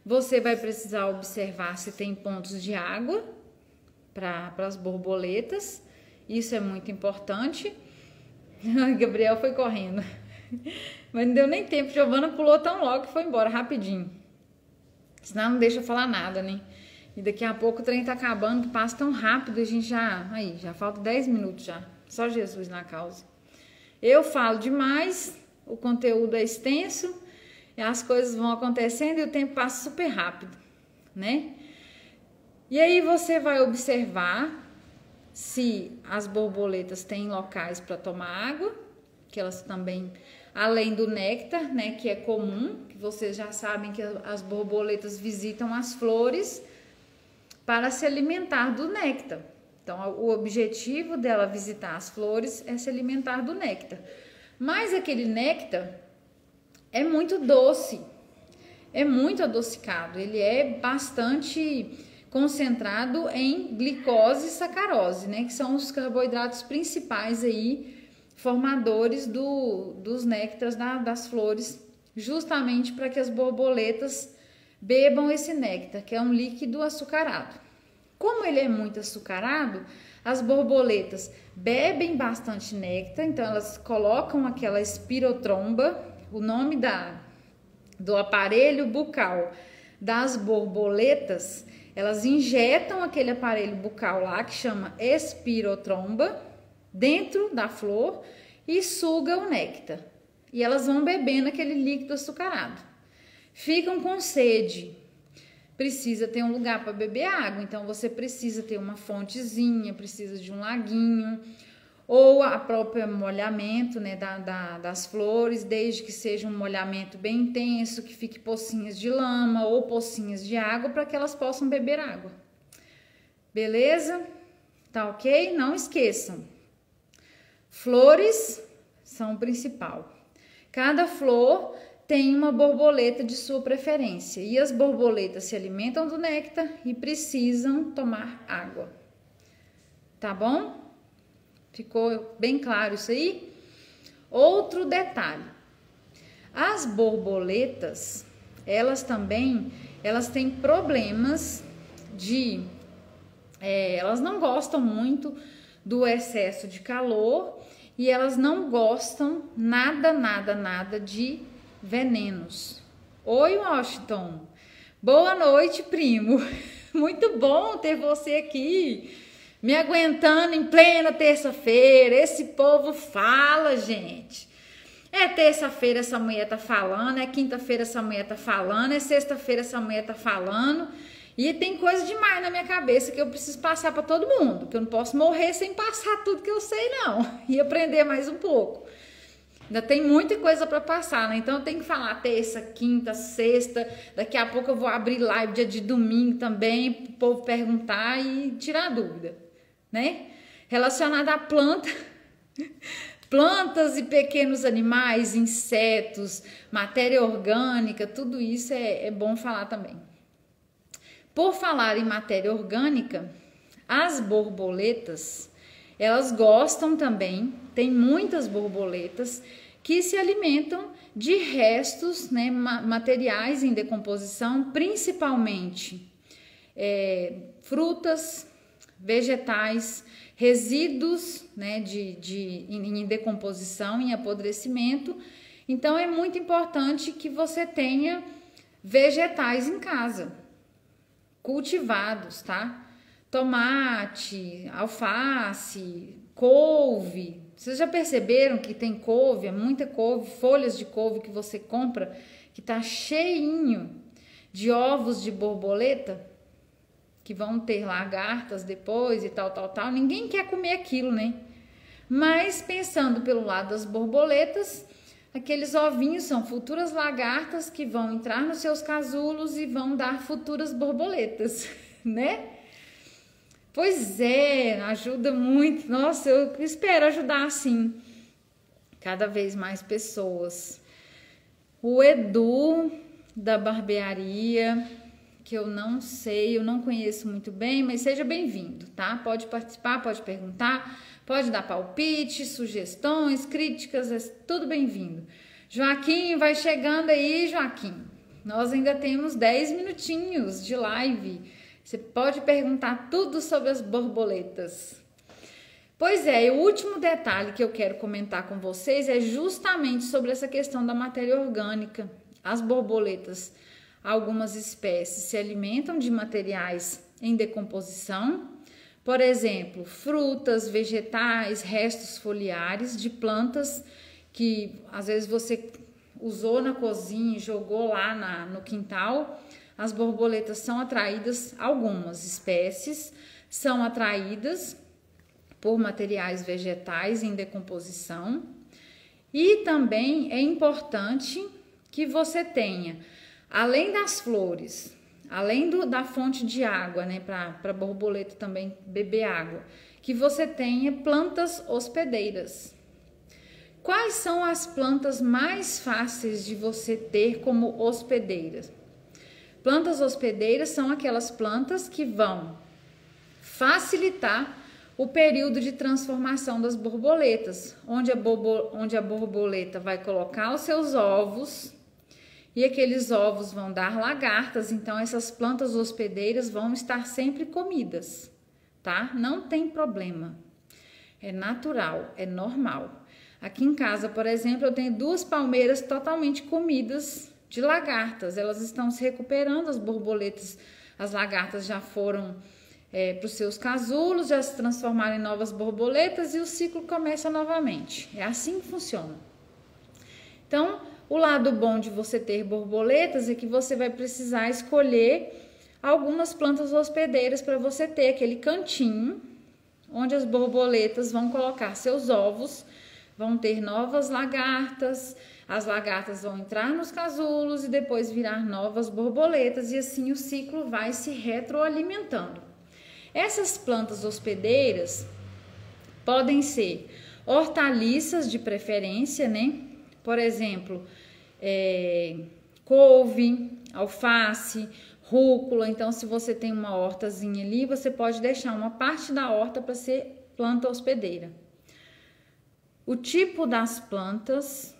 Você vai precisar observar se tem pontos de água para as borboletas, isso é muito importante. Gabriel foi correndo, mas não deu nem tempo, Giovana pulou tão logo que foi embora rapidinho. Senão não deixa eu falar nada, né? E daqui a pouco o trem tá acabando, que passa tão rápido, a gente já falta 10 minutos já. Só Jesus na causa. Eu falo demais, o conteúdo é extenso, e as coisas vão acontecendo e o tempo passa super rápido, né? E aí você vai observar se as borboletas têm locais para tomar água, que elas também, além do néctar, né, que é comum, que vocês já sabem que as borboletas visitam as flores para se alimentar do néctar. Então, o objetivo dela visitar as flores é se alimentar do néctar. Mas aquele néctar é muito doce, é muito adocicado, ele é bastante concentrado em glicose e sacarose, né, que são os carboidratos principais aí, formadores dos néctares das flores, justamente para que as borboletas bebam esse néctar, que é um líquido açucarado. Como ele é muito açucarado, as borboletas bebem bastante néctar, então elas colocam aquela espirotromba, o nome do aparelho bucal das borboletas, elas injetam aquele aparelho bucal lá, que chama espirotromba, dentro da flor e suga o néctar. E elas vão bebendo aquele líquido açucarado. Ficam com sede. Precisa ter um lugar para beber água, então você precisa ter uma fontezinha, precisa de um laguinho, ou a própria molhamento, né, das flores, desde que seja um molhamento bem intenso, que fique pocinhas de lama ou pocinhas de água para que elas possam beber água. Beleza? Tá ok? Não esqueçam. Flores são o principal. Cada flor tem uma borboleta de sua preferência e as borboletas se alimentam do néctar e precisam tomar água. Tá bom? Ficou bem claro isso aí? Outro detalhe. As borboletas, elas têm problemas elas não gostam muito do excesso de calor e elas não gostam nada de venenos. Oi, Washington. Boa noite, primo. Muito bom ter você aqui, me aguentando em plena terça-feira. Esse povo fala, gente. É terça-feira essa mulher tá falando, é quinta-feira essa mulher tá falando, é sexta-feira essa mulher tá falando. E tem coisa demais na minha cabeça que eu preciso passar para todo mundo, que eu não posso morrer sem passar tudo que eu sei, não. E aprender mais um pouco. Ainda tem muita coisa para passar, né? Então eu tenho que falar terça, quinta, sexta. Daqui a pouco eu vou abrir live dia de domingo também, para o povo perguntar e tirar dúvida, né? Relacionada à planta, plantas e pequenos animais, insetos, matéria orgânica, tudo isso é bom falar também. Por falar em matéria orgânica, as borboletas, elas gostam também, tem muitas borboletas que se alimentam de restos, né, materiais em decomposição, principalmente frutas, vegetais, resíduos, né, em decomposição, em apodrecimento. Então é muito importante que você tenha vegetais em casa, cultivados, tá? tomate, alface, couve. Vocês já perceberam que tem couve, muita couve, folhas de couve que você compra, que tá cheinho de ovos de borboleta, que vão ter lagartas depois e tal. Ninguém quer comer aquilo, né? Mas pensando pelo lado das borboletas, aqueles ovinhos são futuras lagartas que vão entrar nos seus casulos e vão dar futuras borboletas, né? Pois é, ajuda muito. Nossa, eu espero ajudar assim cada vez mais pessoas. O Edu da barbearia, que eu não sei, eu não conheço muito bem, mas seja bem-vindo, tá? Pode participar, pode perguntar, pode dar palpite, sugestões, críticas, é tudo bem-vindo. Joaquim, vai chegando aí, Joaquim. Nós ainda temos 10 minutinhos de live. Você pode perguntar tudo sobre as borboletas. Pois é, e o último detalhe que eu quero comentar com vocês é justamente sobre essa questão da matéria orgânica. As borboletas, algumas espécies, se alimentam de materiais em decomposição, por exemplo, frutas, vegetais, restos foliares de plantas que às vezes você usou na cozinha e jogou lá no quintal. As borboletas são atraídas, algumas espécies são atraídas por materiais vegetais em decomposição. E também é importante que você tenha, além das flores, além da fonte de água, né, para a borboleta também beber água, que você tenha plantas hospedeiras. Quais são as plantas mais fáceis de você ter como hospedeiras? Plantas hospedeiras são aquelas plantas que vão facilitar o período de transformação das borboletas, onde a borboleta vai colocar os seus ovos e aqueles ovos vão dar lagartas. Então essas plantas hospedeiras vão estar sempre comidas, tá? Não tem problema, é natural, é normal. Aqui em casa, por exemplo, eu tenho 2 palmeiras totalmente comidas de lagartas. Elas estão se recuperando, as borboletas, as lagartas já foram para os seus casulos, já se transformaram em novas borboletas e o ciclo começa novamente. É assim que funciona. Então, o lado bom de você ter borboletas é que você vai precisar escolher algumas plantas hospedeiras para você ter aquele cantinho onde as borboletas vão colocar seus ovos, vão ter novas lagartas. As lagartas vão entrar nos casulos e depois virar novas borboletas e assim o ciclo vai se retroalimentando. Essas plantas hospedeiras podem ser hortaliças de preferência, né? Por exemplo, couve, alface, rúcula. Então, se você tem uma hortazinha ali, você pode deixar uma parte da horta para ser planta hospedeira. O tipo das plantas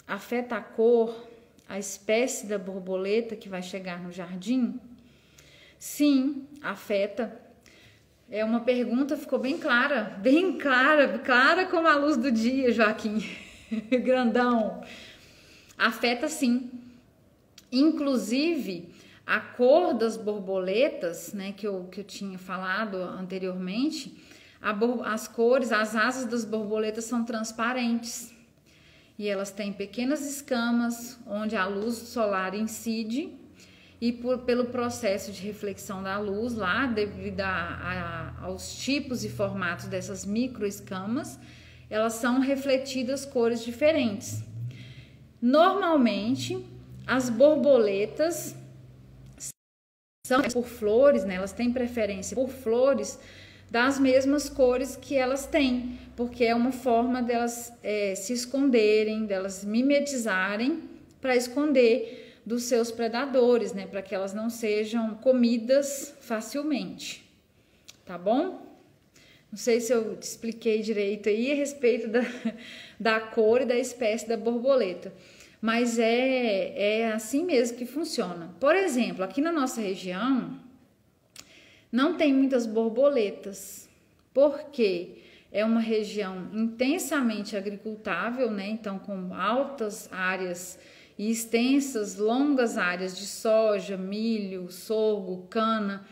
afeta a cor, a espécie da borboleta que vai chegar no jardim? Sim, afeta. É uma pergunta, ficou bem clara como a luz do dia, Joaquim. Grandão. Afeta sim. Inclusive, a cor das borboletas, né, que eu tinha falado anteriormente, as cores, as asas das borboletas são transparentes. E elas têm pequenas escamas onde a luz solar incide e pelo processo de reflexão da luz lá, devido aos tipos e formatos dessas microescamas, elas são refletidas cores diferentes. Normalmente, as borboletas são por flores, né? Elas têm preferência por flores das mesmas cores que elas têm, porque é uma forma delas se esconderem, delas mimetizarem para esconder dos seus predadores, né? Para que elas não sejam comidas facilmente, tá bom? Não sei se eu te expliquei direito aí a respeito da cor e da espécie da borboleta, mas é assim mesmo que funciona. Por exemplo, aqui na nossa região não tem muitas borboletas, porque é uma região intensamente agricultável, né? Então, com altas áreas e extensas, longas áreas de soja, milho, sorgo, cana.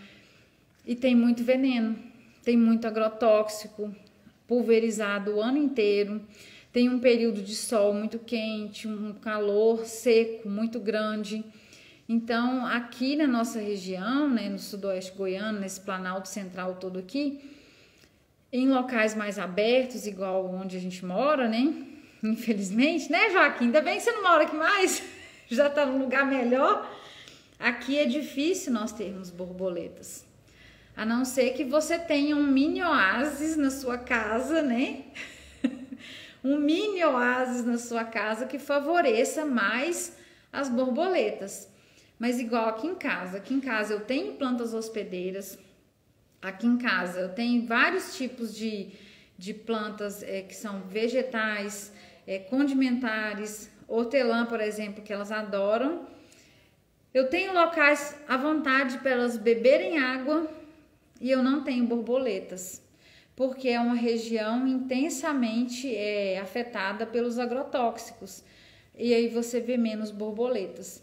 E tem muito veneno, tem muito agrotóxico pulverizado o ano inteiro. Tem um período de sol muito quente, um calor seco muito grande. Então, aqui na nossa região, né, no sudoeste goiano, nesse Planalto Central todo aqui, em locais mais abertos, igual onde a gente mora, né? Infelizmente, né, Joaquim? Ainda bem que você não mora aqui mais, já tá num lugar melhor. Aqui é difícil nós termos borboletas, a não ser que você tenha um mini oásis na sua casa, né? Um mini oásis na sua casa que favoreça mais as borboletas. Mas igual aqui em casa eu tenho plantas hospedeiras, aqui em casa eu tenho vários tipos de plantas que são vegetais, condimentares, hortelã, por exemplo, que elas adoram. Eu tenho locais à vontade para elas beberem água e eu não tenho borboletas, porque é uma região intensamente afetada pelos agrotóxicos e aí você vê menos borboletas.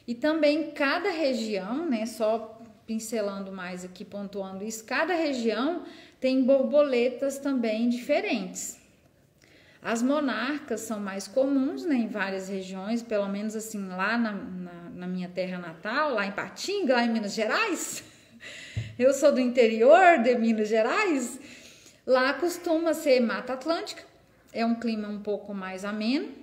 E também cada região, né, só pincelando mais aqui, pontuando isso, cada região tem borboletas também diferentes. As monarcas são mais comuns, né, em várias regiões, pelo menos assim lá na minha terra natal, lá em Patinga, lá em Minas Gerais. Eu sou do interior de Minas Gerais. Lá costuma ser Mata Atlântica, é um clima um pouco mais ameno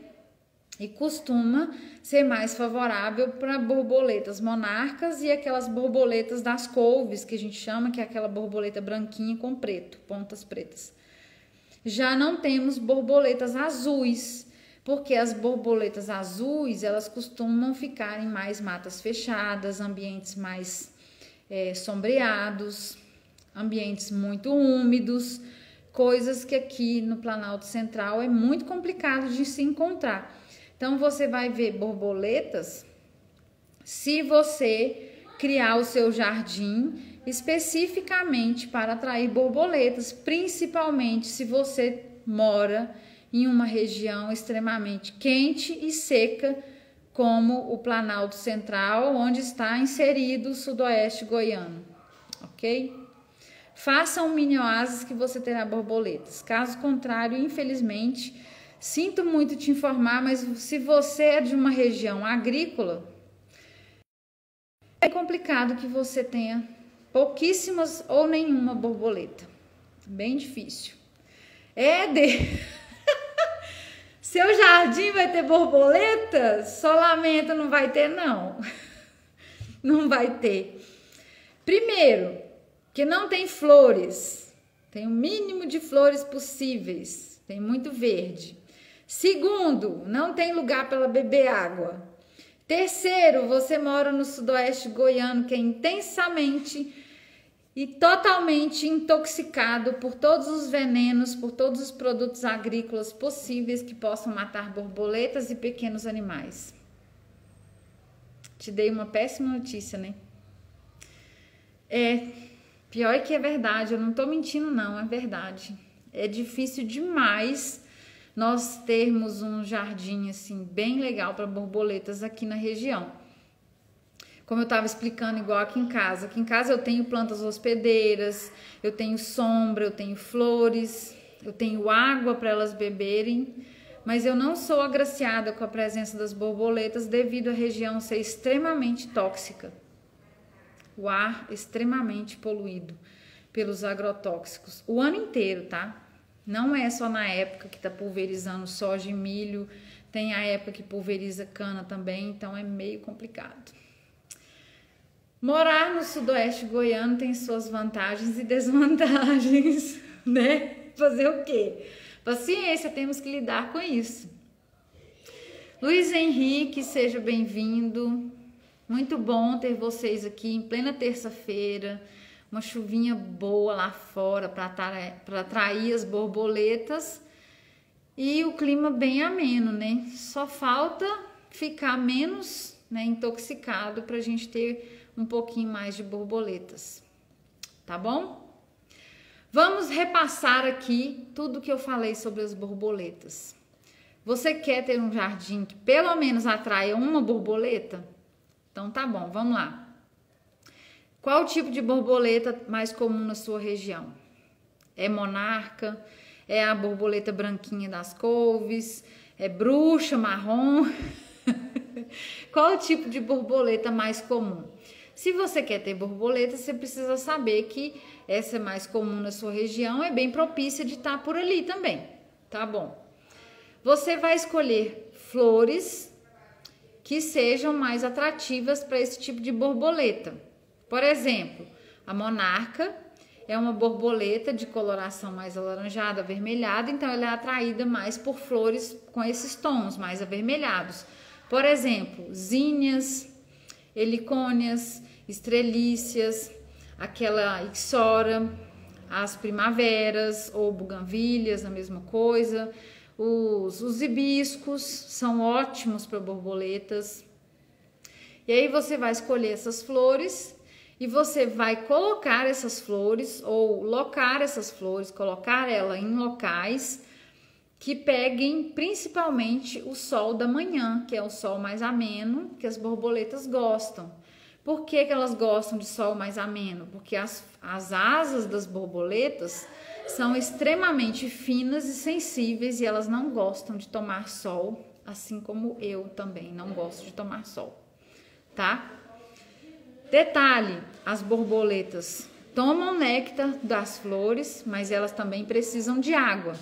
e costuma ser mais favorável para borboletas monarcas e aquelas borboletas das couves, que a gente chama, que é aquela borboleta branquinha com preto, pontas pretas. Já não temos borboletas azuis, porque as borboletas azuis, elas costumam ficar em mais matas fechadas, ambientes mais sombreados, ambientes muito úmidos, coisas que aqui no Planalto Central é muito complicado de se encontrar. Então, você vai ver borboletas se você criar o seu jardim especificamente para atrair borboletas, principalmente se você mora em uma região extremamente quente e seca, como o Planalto Central, onde está inserido o sudoeste goiano, ok? Faça um mini oásis que você terá borboletas. Caso contrário, infelizmente, sinto muito te informar, mas se você é de uma região agrícola, é complicado que você tenha pouquíssimas ou nenhuma borboleta. Bem difícil. Seu jardim vai ter borboleta? Só lamento, não vai ter não. Não vai ter. Primeiro, que não tem flores. Tem o mínimo de flores possíveis. Tem muito verde. Segundo, não tem lugar para ela beber água. Terceiro, você mora no sudoeste goiano, que é intensamente e totalmente intoxicado por todos os venenos, por todos os produtos agrícolas possíveis que possam matar borboletas e pequenos animais. Te dei uma péssima notícia, né? Pior que é verdade, eu não tô mentindo não, é verdade. É difícil demais nós termos um jardim assim bem legal para borboletas aqui na região. Como eu estava explicando, igual aqui em casa. Aqui em casa eu tenho plantas hospedeiras, eu tenho sombra, eu tenho flores, eu tenho água para elas beberem, mas eu não sou agraciada com a presença das borboletas devido à região ser extremamente tóxica. O ar extremamente poluído pelos agrotóxicos. O ano inteiro, tá? Não é só na época que tá pulverizando soja e milho, tem a época que pulveriza cana também, então é meio complicado. Morar no sudoeste goiano tem suas vantagens e desvantagens, né? Fazer o quê? Paciência, temos que lidar com isso. Luiz Henrique, seja bem-vindo. Muito bom ter vocês aqui em plena terça-feira. Uma chuvinha boa lá fora para atrair as borboletas. E o clima bem ameno, né? Só falta ficar menos, né, intoxicado para a gente ter um pouquinho mais de borboletas, tá bom? Vamos repassar aqui tudo que eu falei sobre as borboletas. Você quer ter um jardim que pelo menos atraia uma borboleta? Então tá bom, vamos lá. Qual o tipo de borboleta mais comum na sua região? É monarca? É a borboleta branquinha das couves? É bruxa, marrom? Qual o tipo de borboleta mais comum? Se você quer ter borboleta, você precisa saber que essa é mais comum na sua região, é bem propícia de estar por ali também, tá bom? Você vai escolher flores que sejam mais atrativas para esse tipo de borboleta. Por exemplo, a monarca é uma borboleta de coloração mais alaranjada, avermelhada, então ela é atraída mais por flores com esses tons mais avermelhados. Por exemplo, zinnias, helicônias, estrelícias, aquela ixora, as primaveras ou buganvílias, a mesma coisa. Os hibiscos são ótimos para borboletas. E aí você vai escolher essas flores e você vai colocar essas flores ou locar essas flores, colocar ela em locais que peguem principalmente o sol da manhã, que é o sol mais ameno, que as borboletas gostam. Por que elas gostam de sol mais ameno? Porque as asas das borboletas são extremamente finas e sensíveis e elas não gostam de tomar sol, assim como eu também não gosto de tomar sol, tá? Detalhe, as borboletas tomam néctar das flores, mas elas também precisam de água.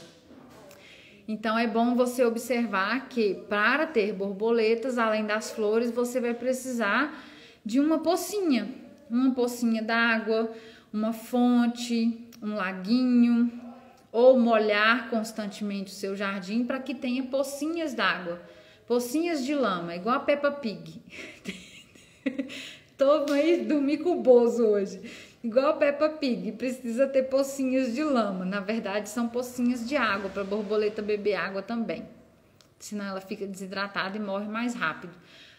Então é bom você observar que para ter borboletas, além das flores, você vai precisar de uma pocinha d'água, uma fonte, um laguinho, ou molhar constantemente o seu jardim para que tenha pocinhas d'água, pocinhas de lama, igual a Peppa Pig. Tô meio dormir com o bozo hoje. Igual a Peppa Pig, precisa ter pocinhas de lama. Na verdade, são pocinhas de água para a borboleta beber água também. Senão ela fica desidratada e morre mais rápido.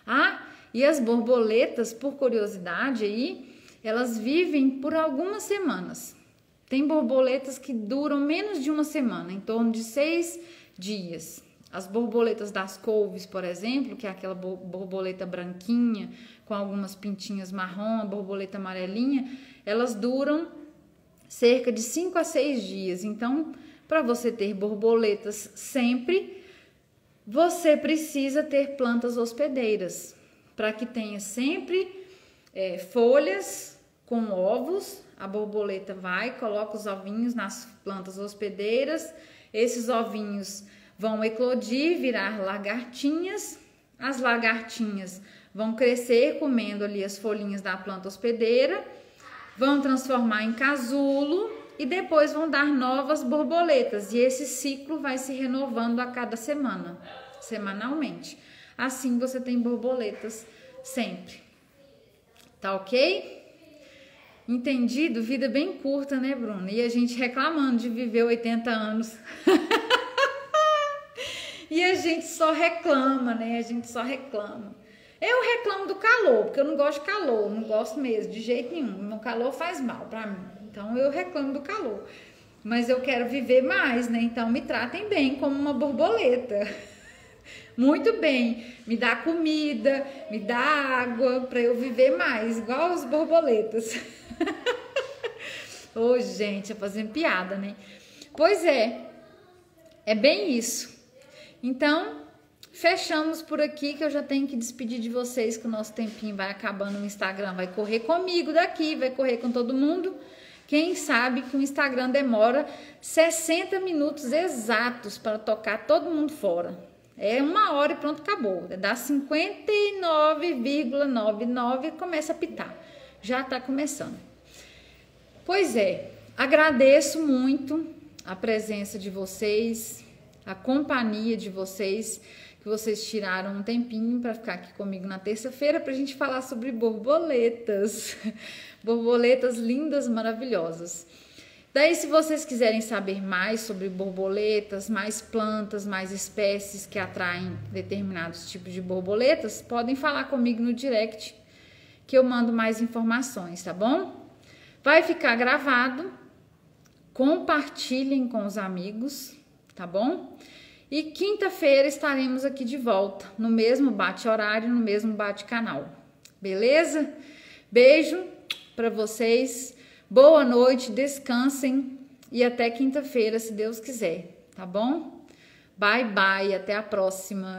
Ah, e as borboletas, por curiosidade aí, elas vivem por algumas semanas. Tem borboletas que duram menos de uma semana, em torno de 6 dias. As borboletas das couves, por exemplo, que é aquela borboleta branquinha com algumas pintinhas marrom, a borboleta amarelinha, elas duram cerca de 5 a 6 dias. Então, para você ter borboletas sempre, você precisa ter plantas hospedeiras, para que tenha sempre folhas com ovos. A borboleta vai, coloca os ovinhos nas plantas hospedeiras, esses ovinhos vão eclodir, virar lagartinhas. As lagartinhas vão crescer comendo ali as folhinhas da planta hospedeira, vão transformar em casulo e depois vão dar novas borboletas. E esse ciclo vai se renovando a cada semana, semanalmente. Assim você tem borboletas sempre. Tá ok? Entendido? Vida bem curta, né, Bruna? E a gente reclamando de viver 80 anos. E a gente só reclama, né? A gente só reclama. Eu reclamo do calor, porque eu não gosto de calor, não gosto mesmo, de jeito nenhum. O calor faz mal pra mim, então eu reclamo do calor. Mas eu quero viver mais, né? Então me tratem bem como uma borboleta. Muito bem. Me dá comida, me dá água pra eu viver mais, igual as borboletas. Ô, gente, é fazendo piada, né? Pois é bem isso. Então, fechamos por aqui, que eu já tenho que despedir de vocês, que o nosso tempinho vai acabando. O Instagram vai correr comigo daqui, vai correr com todo mundo. Quem sabe que o Instagram demora 60 minutos exatos para tocar todo mundo fora. É 1 hora e pronto, acabou. Dá 59,99 e começa a pitar. Já tá começando. Pois é, agradeço muito a presença de vocês, a companhia de vocês, que vocês tiraram um tempinho para ficar aqui comigo na terça-feira para a gente falar sobre borboletas. Borboletas lindas, maravilhosas. Daí, se vocês quiserem saber mais sobre borboletas, mais plantas, mais espécies que atraem determinados tipos de borboletas, podem falar comigo no direct, que eu mando mais informações, tá bom? Vai ficar gravado, compartilhem com os amigos, tá bom? E quinta-feira estaremos aqui de volta, no mesmo bate-horário, no mesmo bate-canal. Beleza? Beijo, para vocês. Boa noite, descansem e até quinta-feira, se Deus quiser, tá bom? Bye, bye, até a próxima.